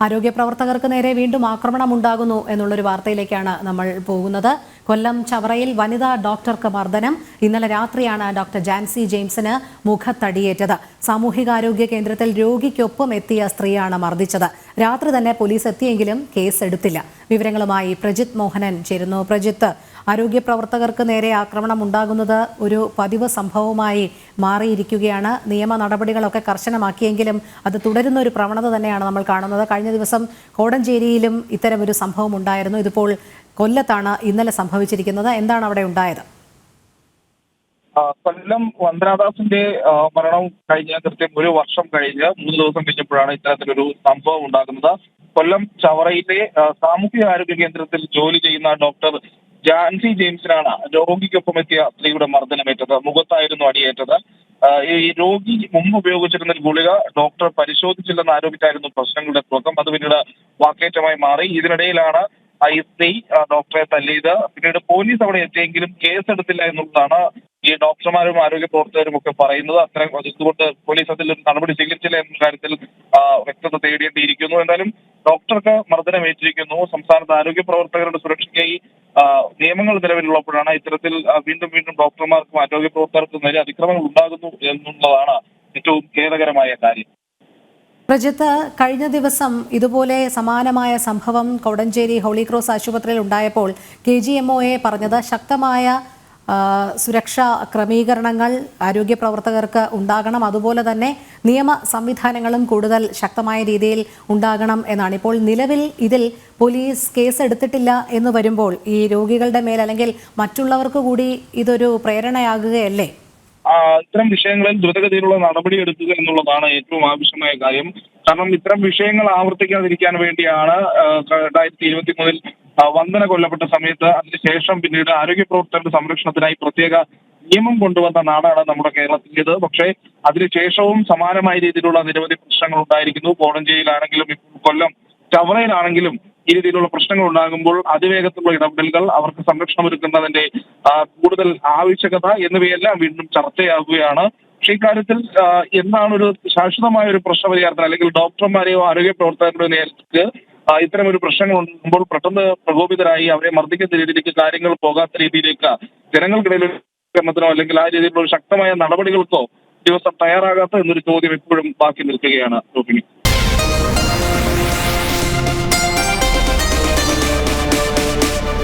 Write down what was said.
ആരോഗ്യ പ്രവർത്തകർക്ക് നേരെ വീണ്ടും ആക്രമണം ഉണ്ടാകുന്നു എന്നുള്ളൊരു വാർത്തയിലേക്കാണ് നമ്മൾ പോകുന്നത്. കൊല്ലം ചവറയിൽ വനിതാ ഡോക്ടർക്ക് മർദ്ദനം. ഇന്നലെ രാത്രിയാണ് ഡോക്ടർ ജാൻസി ജെയിംസിന് മുഖത്തടിയേറ്റത്. സാമൂഹികാരോഗ്യ കേന്ദ്രത്തിൽ രോഗിക്കൊപ്പം എത്തിയ സ്ത്രീയാണ് മർദ്ദിച്ചത്. രാത്രി തന്നെ പോലീസ് എത്തിയെങ്കിലും കേസ് എടുത്തില്ല. വിവരങ്ങളുമായി പ്രജിത്ത് മോഹനൻ ചേരുന്നു. പ്രജിത്ത്, ആരോഗ്യ പ്രവർത്തകർക്ക് നേരെ ആക്രമണം ഉണ്ടാകുന്നത് ഒരു പതിവ് സംഭവമായി മാറിയിരിക്കുകയാണ്. നിയമ നടപടികളൊക്കെ കർശനമാക്കിയെങ്കിലും അത് തുടരുന്ന ഒരു പ്രവണത തന്നെയാണ് നമ്മൾ കാണുന്നത്. കഴിഞ്ഞ ദിവസം കോടഞ്ചേരിയിലും ഇത്തരമൊരു സംഭവം ഉണ്ടായിരുന്നു. ഇതിപ്പോൾ കൊല്ലത്താണ് ഇന്നലെ സംഭവിച്ചിരിക്കുന്നത്. എന്താണ് അവിടെ ഉണ്ടായത്? കൊല്ലം വന്ദനാദാസിന്റെ മരണം കഴിഞ്ഞ കൃത്യം ഒരു വർഷം കഴിഞ്ഞ് 3 ദിവസം കഴിഞ്ഞപ്പോഴാണ് ഇത്തരത്തിലൊരു സംഭവം ഉണ്ടാകുന്നത്. കൊല്ലം ചവറയിലെ സാമൂഹികാരോഗ്യ കേന്ദ്രത്തിൽ ജോലി ചെയ്യുന്ന ഡോക്ടർ ജാൻസി ജെയിംസിനാണ് രോഗിക്കൊപ്പം എത്തിയ സ്ത്രീയുടെ മർദ്ദനമേറ്റത്. മുഖത്തായിരുന്നു അടിയേറ്റത്. ഈ രോഗി മുമ്പ് ഉപയോഗിച്ചിരുന്ന ഒരു ഗുളിക ഡോക്ടർ പരിശോധിച്ചില്ലെന്ന് ആരോപിച്ചായിരുന്നു പ്രശ്നങ്ങളുടെ തുടക്കം. അത് പിന്നീട് വാക്കേറ്റമായി മാറി. ഇതിനിടയിലാണ് ഈ സ്ത്രീ ഡോക്ടറെ തല്ലിയത്. പിന്നീട് പോലീസ് അവിടെ എത്തിയെങ്കിലും കേസെടുത്തില്ല എന്നുള്ളതാണ് ഈ ഡോക്ടർമാരും ആരോഗ്യ പ്രവർത്തകരും ഒക്കെ പറയുന്നത്. അത്തരം ഇതുകൊണ്ട് പോലീസ് അതിൽ നടപടി സ്വീകരിച്ചില്ല എന്ന കാര്യത്തിൽ വ്യക്തത തേടേണ്ടിയിരിക്കുന്നു. എന്തായാലും ഡോക്ടർക്ക് മർദ്ദനമേറ്റിരിക്കുന്നു. സംസ്ഥാനത്ത് ആരോഗ്യ പ്രവർത്തകരുടെ സുരക്ഷയ്ക്കായി നിയമങ്ങൾ നിലവിലുള്ളപ്പോഴാണ് ഇത്തരത്തിൽ വീണ്ടും വീണ്ടും ഡോക്ടർമാർക്കും ആരോഗ്യ പ്രവർത്തകർക്കും നേരെ അതിക്രമങ്ങൾ ഉണ്ടാകുന്നു എന്നുള്ളതാണ് ഏറ്റവും ഖേദകരമായ കാര്യം. പ്രജിത്ത്, കഴിഞ്ഞ ദിവസം ഇതുപോലെ സമാനമായ സംഭവം കോടഞ്ചേരി ഹോളി ക്രോസ് ആശുപത്രിയിൽ ഉണ്ടായപ്പോൾ KGMOA പറഞ്ഞത് ശക്തമായ സുരക്ഷാ ക്രമീകരണങ്ങൾ ആരോഗ്യ പ്രവർത്തകർക്ക് ഉണ്ടാകണം, അതുപോലെ തന്നെ നിയമ സംവിധാനങ്ങളും കൂടുതൽ ശക്തമായ രീതിയിൽ ഉണ്ടാകണം എന്നാണ്. ഇപ്പോൾ നിലവിൽ ഇതിൽ പോലീസ് കേസ് എടുത്തിട്ടില്ല എന്ന് വരുമ്പോൾ ഈ രോഗികളുടെ മേൽ അല്ലെങ്കിൽ മറ്റുള്ളവർക്ക് കൂടി ഇതൊരു പ്രേരണയാകുകയല്ലേ? ഇത്തരം വിഷയങ്ങളിൽ ദ്രുതഗതിയിലുള്ള നടപടി എടുക്കുക എന്നുള്ളതാണ് ഏറ്റവും ആവശ്യമായ കാര്യം. കാരണം ഇത്തരം വിഷയങ്ങൾ ആവർത്തിക്കാതിരിക്കാൻ വേണ്ടിയാണ് 2023 വന്ദന കൊല്ലപ്പെട്ട സമയത്ത് അതിനുശേഷം പിന്നീട് ആരോഗ്യ പ്രവർത്തകരുടെ സംരക്ഷണത്തിനായി പ്രത്യേക നിയമം കൊണ്ടുവന്ന നാടാണ് നമ്മുടെ കേരളത്തിലേത്. പക്ഷേ അതിനുശേഷവും സമാനമായ രീതിയിലുള്ള നിരവധി പ്രശ്നങ്ങൾ ഉണ്ടായിരിക്കുന്നു. കോടഞ്ചേരിയിലാണെങ്കിലും ഇപ്പോൾ കൊല്ലം ചവറയിലാണെങ്കിലും ഈ രീതിയിലുള്ള പ്രശ്നങ്ങൾ ഉണ്ടാകുമ്പോൾ അതിവേഗത്തിലുള്ള ഇടപെടലുകൾ, അവർക്ക് സംരക്ഷണം ഒരുക്കുന്നതിന്റെ കൂടുതൽ ആവശ്യകത എന്നിവയെല്ലാം വീണ്ടും ചർച്ചയാകുകയാണ്. പക്ഷേ ഇക്കാര്യത്തിൽ എന്താണ് ഒരു ശാശ്വതമായ ഒരു പ്രശ്നപരിഹാരത്തിന് അല്ലെങ്കിൽ ഡോക്ടർമാരെയോ ആരോഗ്യ പ്രവർത്തകരുടെയോ നേർക്ക് ഇത്തരം ഒരു പ്രശ്നങ്ങൾ ഉണ്ടാകുമ്പോൾ പെട്ടെന്ന് പ്രകോപിതരായി അവരെ മർദ്ദിക്കുന്ന രീതിയിലേക്ക് കാര്യങ്ങൾ പോകാത്ത രീതിയിലേക്ക് ജനങ്ങൾക്കിടയിൽ അല്ലെങ്കിൽ ആ രീതിയിലുള്ള ഒരു ശക്തമായ നടപടികൾക്കോ ദിവസം തയ്യാറാകാത്ത എന്നൊരു ചോദ്യം എപ്പോഴും ബാക്കി നിൽക്കുകയാണ് രോഹിണി.